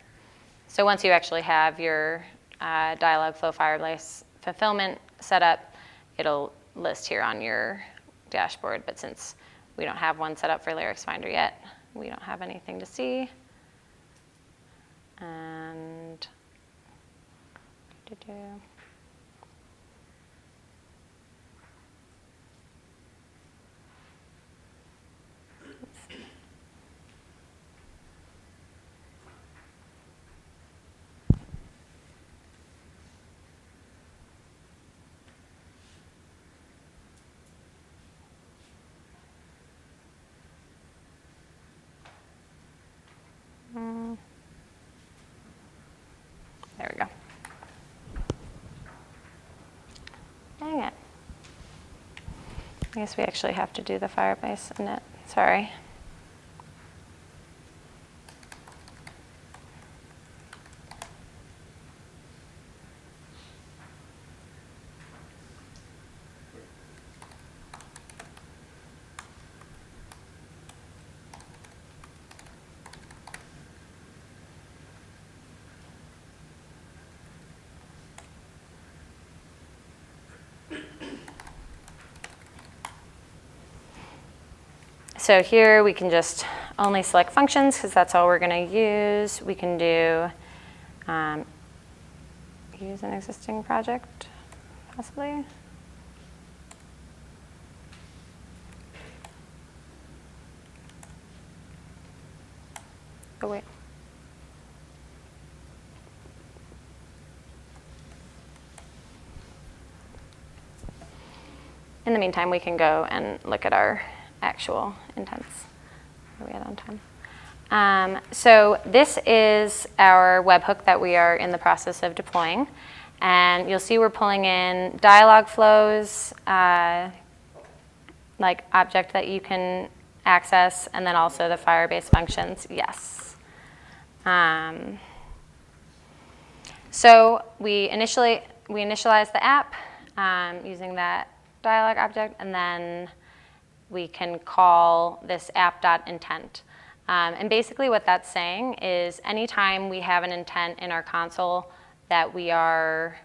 So once you actually have your Dialogflow Firebase fulfillment set up, it'll list here on your dashboard. But since we don't have one set up for Lyrics Finder yet, we don't have anything to see. And there we go. Dang it. I guess we actually have to do the Firebase init. Sorry. So here we can just only select functions because that's all we're going to use. We can do use an existing project, possibly. Oh, wait. In the meantime, we can go and look at our actual intents. Are we at on time? So this is our webhook that we are in the process of deploying. And you'll see we're pulling in Dialogflow's like object that you can access, and then also the Firebase functions. Yes. So we initialize the app using that dialog object, and then we can call this app.intent. And basically what that's saying is anytime we have an intent in our console that we are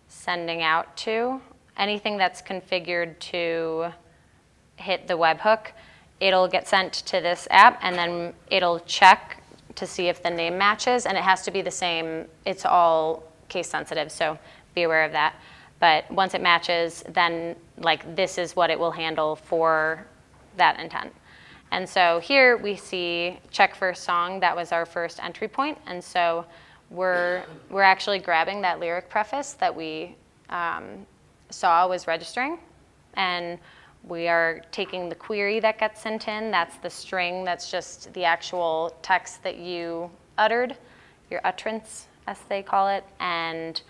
sending out to, anything that's configured to hit the webhook, it'll get sent to this app, and then it'll check to see if the name matches, and it has to be the same. It's all case sensitive, so be aware of that. But once it matches, then like this is what it will handle for that intent. And so here we see check first song. That was our first entry point. And so we're actually grabbing that lyric preface that we saw was registering. And we are taking the query that gets sent in. That's the string. That's just the actual text that you uttered, your utterance, as they call it. And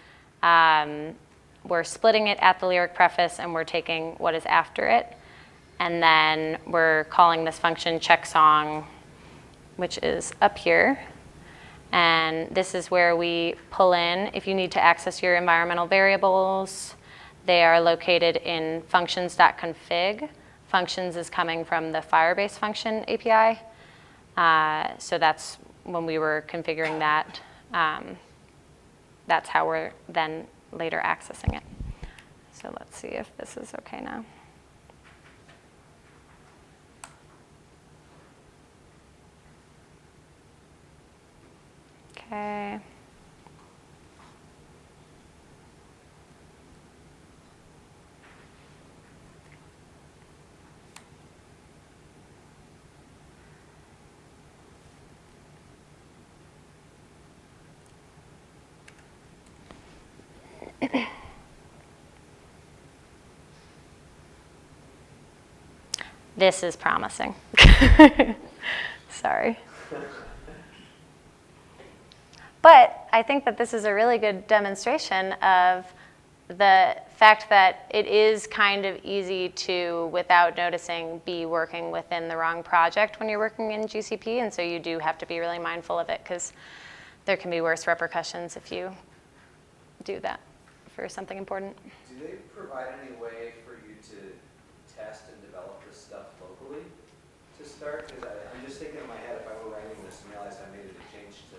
we're splitting it at the lyric preface, and we're taking what is after it. And then we're calling this function checkSong, which is up here. And this is where we pull in, if you need to access your environmental variables, they are located in functions.config. Functions is coming from the Firebase function API. So that's when we were configuring that. That's how we're then later accessing it. So let's see if this is okay now. Okay. This is promising. Sorry. But I think that this is a really good demonstration of the fact that it is kind of easy to, without noticing, be working within the wrong project when you're working in GCP. And so you do have to be really mindful of it, because there can be worse repercussions if you do that for something important. Do they provide any way for you to test and develop this stuff locally to start? Because I'm just thinking in my head, if I were writing this and realized I made a change to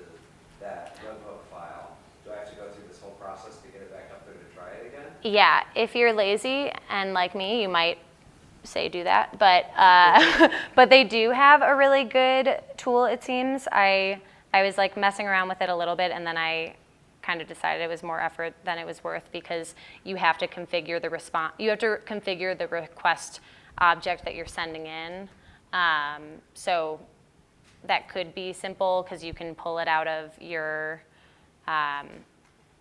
the that webhook file, do I have to go through this whole process to get it back up there to try it again? Yeah, if you're lazy and like me, you might say do that, but but they do have a really good tool, it seems. I was like messing around with it a little bit, and then I kind of decided it was more effort than it was worth, because you have to configure the response. You have to configure the request object that you're sending in. So that could be simple, because you can pull it out of your,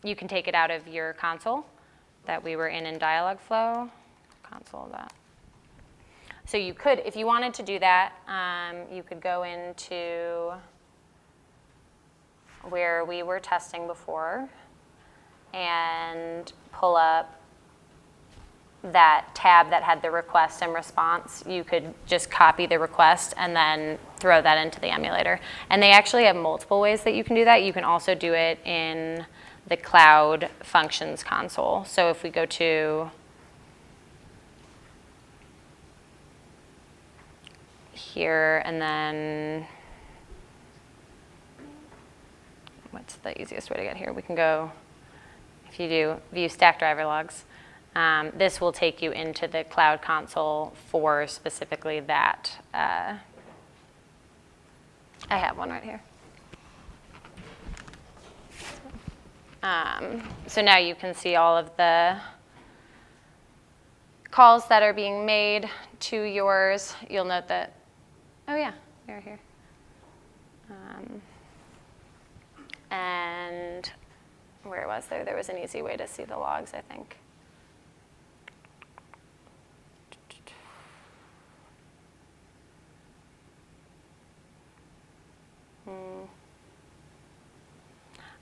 you can take it out of your console that we were in Dialogflow. Console that. So you could, if you wanted to do that, you could go into where we were testing before and pull up that tab that had the request and response. You could just copy the request and then throw that into the emulator. And they actually have multiple ways that you can do that. You can also do it in the Cloud Functions console. So if we go to here, and then what's the easiest way to get here? We can go, if you do view stack driver logs, this will take you into the Cloud console for specifically that. I have one right here. So now you can see all of the calls that are being made to yours. You'll note that, oh yeah, they're here. And where was there? There was an easy way to see the logs, I think.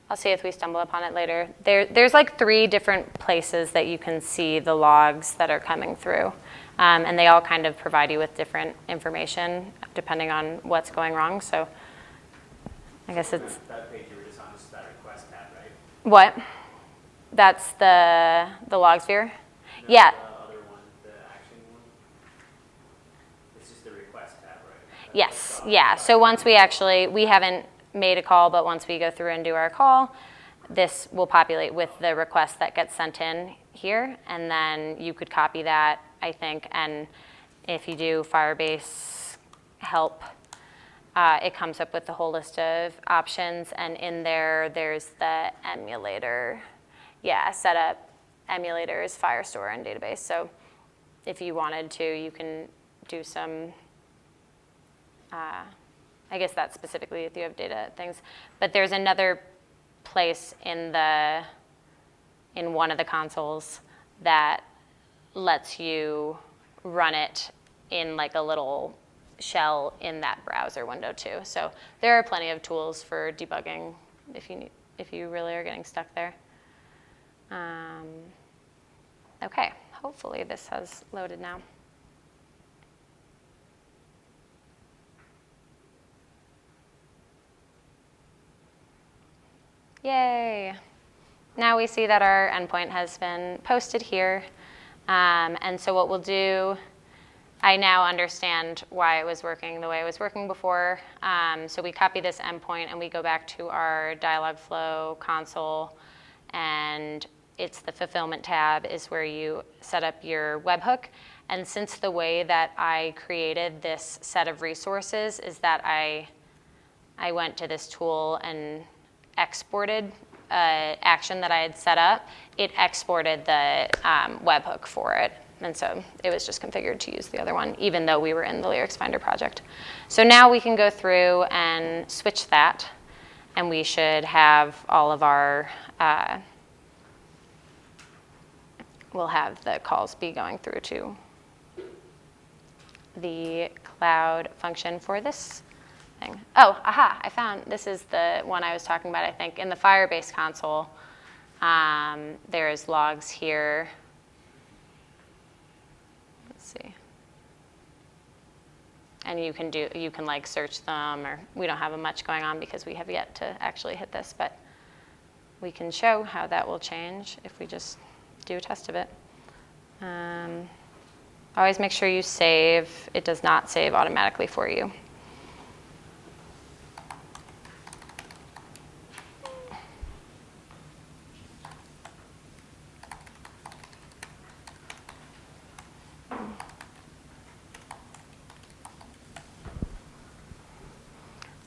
I'll see if we stumble upon it later. There's like 3 different places that you can see the logs that are coming through. And they all kind of provide you with different information depending on what's going wrong. So I guess it's... That page you were just on is that request tab, right? What? That's the logs viewer? No, Yeah. The other one, the action one. It's just the request tab, right? Yes, yeah. So once we haven't made a call, but once we go through and do our call, this will populate with the request that gets sent in here, and then you could copy that, I think, and if you do Firebase help, it comes up with the whole list of options, and in there, there's the emulator. Yeah, set up emulators, Firestore, and database. So if you wanted to, you can do some, I guess that's specifically if you have data things. But there's another place in one of the consoles that lets you run it in like a little shell in that browser window too. So there are plenty of tools for debugging if you really are getting stuck there. Okay, hopefully this has loaded now. Yay. Now we see that our endpoint has been posted here. And so what we'll do, I now understand why it was working the way it was working before. So we copy this endpoint and we go back to our Dialogflow console, and it's the fulfillment tab is where you set up your webhook. And since the way that I created this set of resources is that I went to this tool and exported action that I had set up, it exported the webhook for it. And so it was just configured to use the other one, even though we were in the Lyrics Finder project. So now we can go through and switch that, and we should have all of our, we'll have the calls be going through to the Cloud function for this thing. Oh, aha, I found, this is the one I was talking about, I think. In the Firebase console, there's logs here. Let's see. And you can like search them, or we don't have much going on because we have yet to actually hit this, but we can show how that will change if we just do a test of it. Always make sure you save. It does not save automatically for you.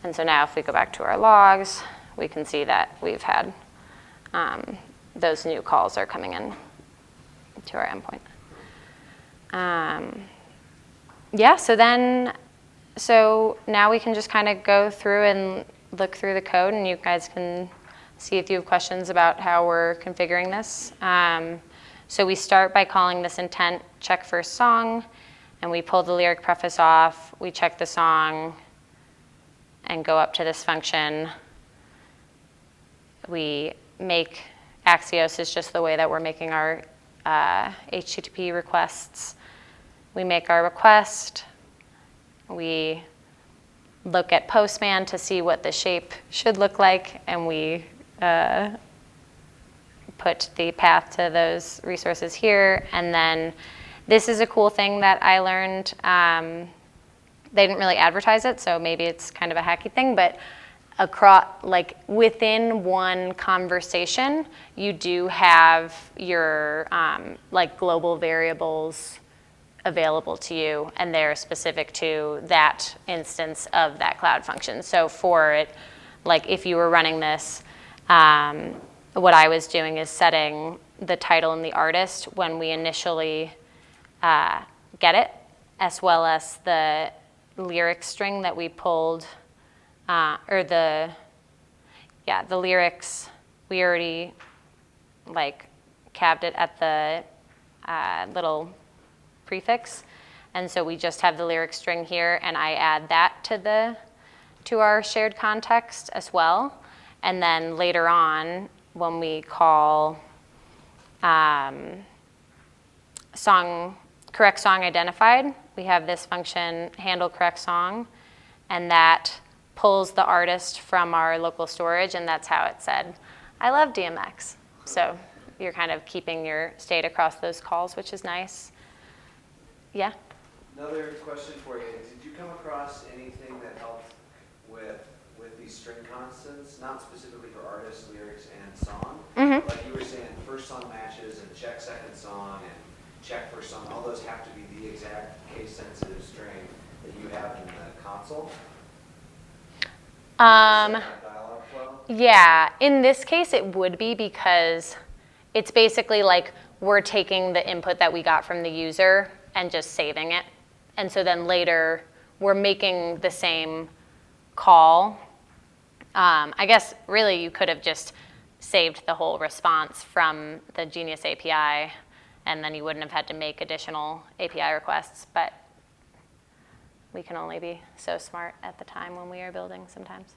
And so now if we go back to our logs, we can see that we've had those new calls are coming in to our endpoint. Yeah, so now we can just kind of go through and look through the code, and you guys can see if you have questions about how we're configuring this. So we start by calling this intent check first song, and we pull the lyric preface off, we check the song, and go up to this function. We make Axios is just the way that we're making our HTTP requests. We make our request. We look at Postman to see what the shape should look like, and we put the path to those resources here. And then this is a cool thing that I learned. They didn't really advertise it, so maybe it's kind of a hacky thing, but across, like within one conversation, you do have your like global variables available to you, and they're specific to that instance of that cloud function. So for it, like if you were running this, what I was doing is setting the title and the artist when we initially get it, as well as the lyric string that we pulled, or the lyrics, we already like capped it at the little prefix, and so we just have the lyric string here, and I add that to our shared context as well. And then later on, when we call correct song identified, we have this function handle correct song, and that pulls the artist from our local storage, and that's how it said, I love DMX. So you're kind of keeping your state across those calls, which is nice. Yeah? Another question for you. Did you come across anything that helped with these string constants, not specifically for artists, lyrics, and song? Mm-hmm. Like you were saying, first song matches and check second song and check first song, all those have to be the exact case-sensitive string that you have in the console? Dialogflow? Yeah, in this case it would be, because it's basically like we're taking the input that we got from the user and just saving it. And so then later we're making the same call. I guess really you could have just saved the whole response from the Genius API, and then you wouldn't have had to make additional API requests, but we can only be so smart at the time when we are building sometimes.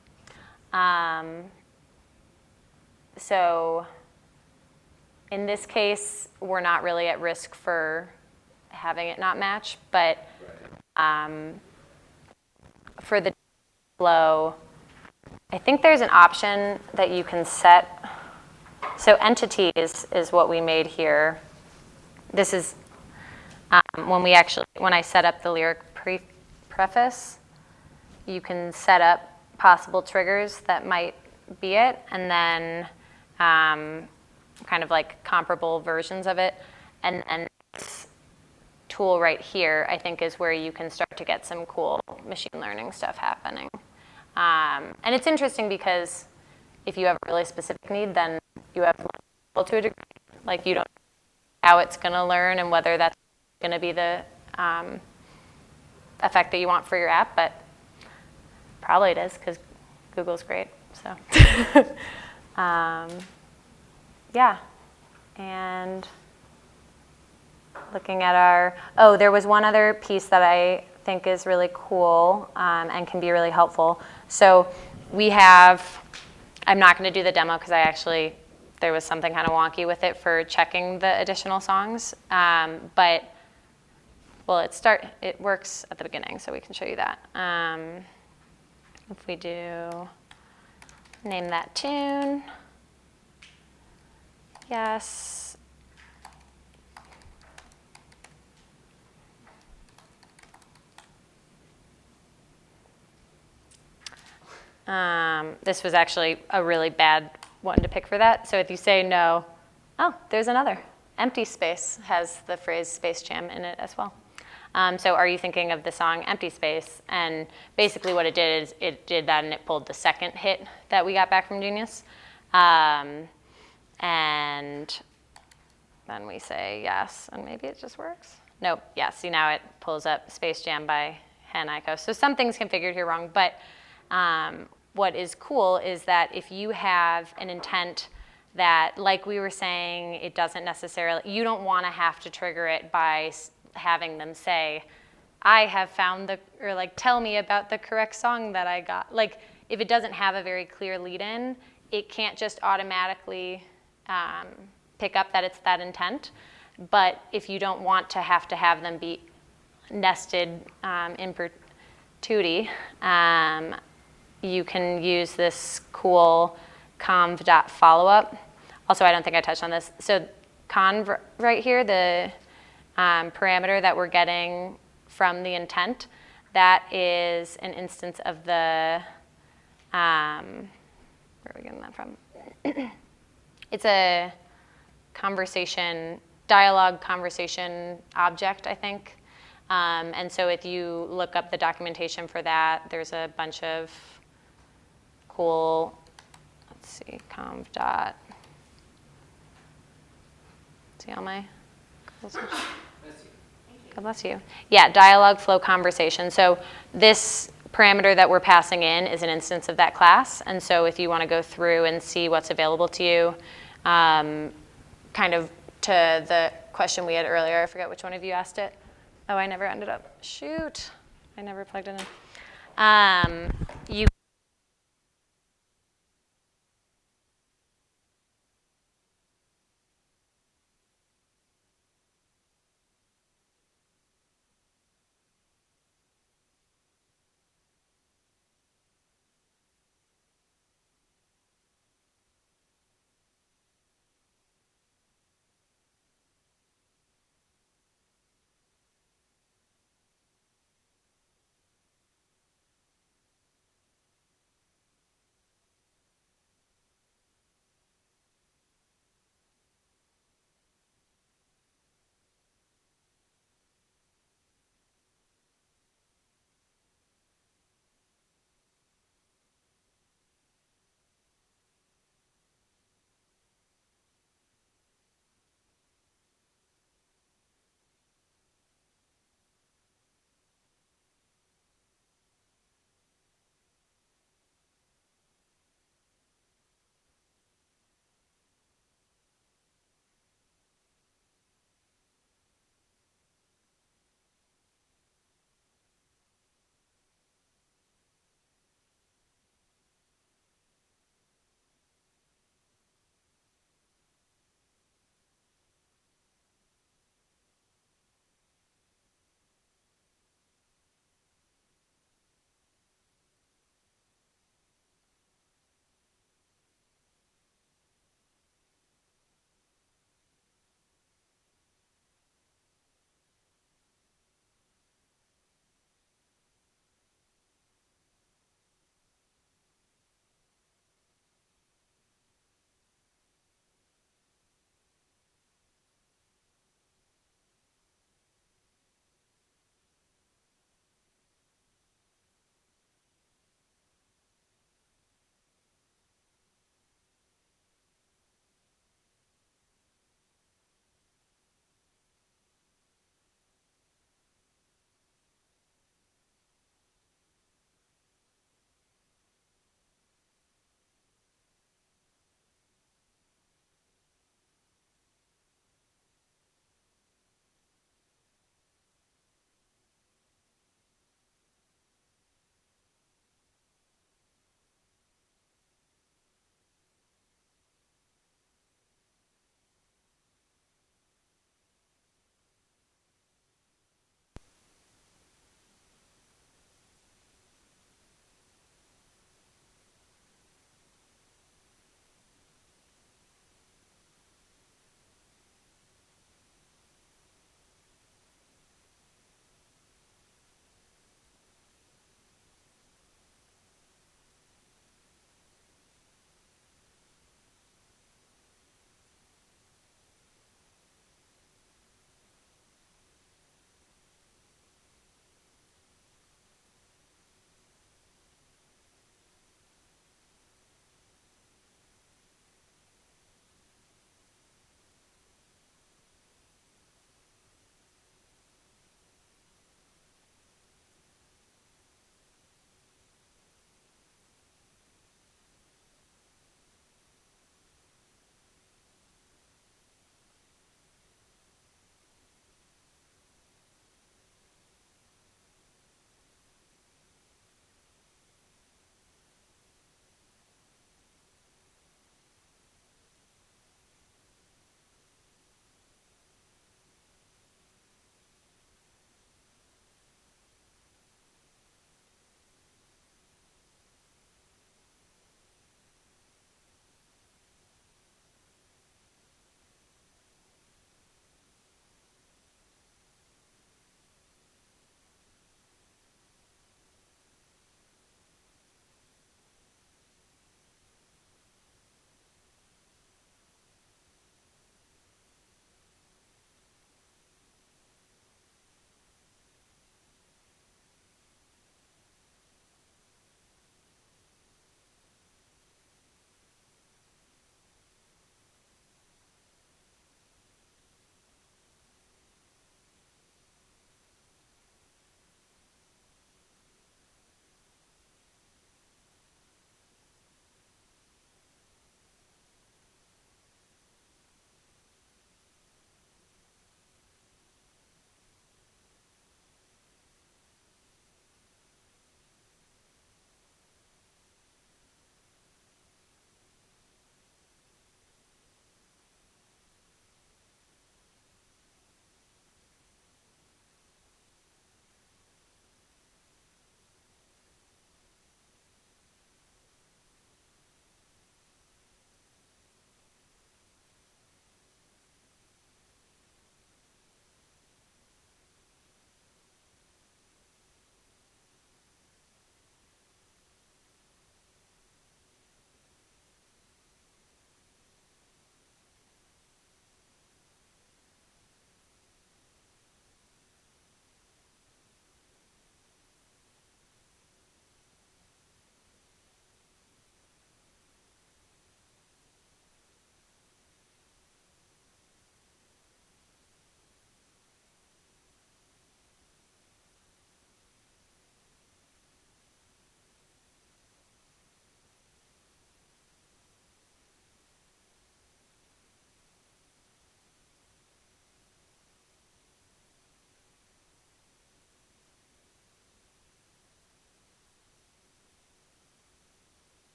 So in this case, we're not really at risk for having it not match, but for the flow, I think there's an option that you can set. So entities is what we made here. This is when I set up the lyric preface, you can set up possible triggers that might be it, and then kind of like comparable versions of it. And this tool right here, I think, is where you can start to get some cool machine learning stuff happening. And it's interesting because if you have a really specific need, then you have to a degree. Like you don't know how it's going to learn and whether that's going to be the effect that you want for your app, but probably it is because Google's great. So yeah, and looking at there was one other piece that I think is really cool and can be really helpful. So we have, I'm not going to do the demo because there was something kind of wonky with it for checking the additional songs, but well, it works at the beginning, so we can show you that. If we do name that tune, yes. This was actually a really bad one to pick for that. So if you say no, oh, there's another. Empty Space has the phrase Space Jam in it as well. So are you thinking of the song Empty Space? And basically what it did is it did that and it pulled the second hit that we got back from Genius. And then we say yes, and maybe it just works. Nope, yeah, see now it pulls up Space Jam by Hen Ico. So some things configured here wrong, but what is cool is that if you have an intent that, like we were saying, it doesn't necessarily, you don't want to have to trigger it by having them say, I have found the, or like, tell me about the correct song that I got. Like, if it doesn't have a very clear lead-in, it can't just automatically pick up that it's that intent. But if you don't want to have them be nested in perpetuity, you can use this cool conv.followup. Also, I don't think I touched on this. So conv right here, the parameter that we're getting from the intent, that is an instance of the, where are we getting that from? It's a dialogue conversation object, I think. And so if you look up the documentation for that, there's a bunch of cool, let's see, conv dot, see all my cool stuff? God bless you. Yeah, Dialogflow conversation. So this parameter that we're passing in is an instance of that class. And so if you want to go through and see what's available to you, kind of to the question we had earlier, I forget which one of you asked it. Oh, I never ended up, shoot, I never plugged it in.